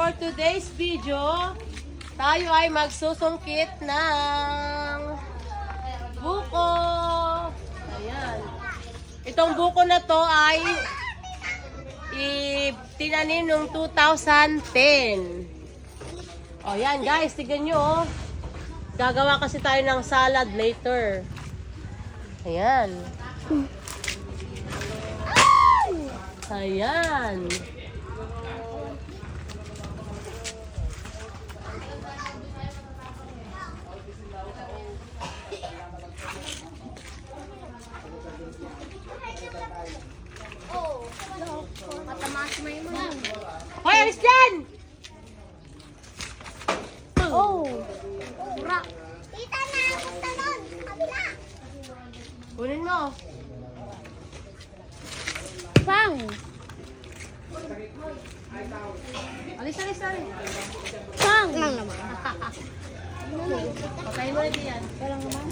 for today's video, tayo ay magsusungkit ng buko. Ayan. Itong buko na to ay tinanim noong 2010. O yan guys, tignan nyo oh. Gagawa kasi tayo ng salad later. Ayan. Ayan. Matamas mo yun mo. Hoy, alis dyan! Oh! Mura. Tita na! Gusto nun! Kabila! Kunin mo. Pang! Alis, alis, alis. Pang! Lang naman. Patayin mo na diyan. Walang naman.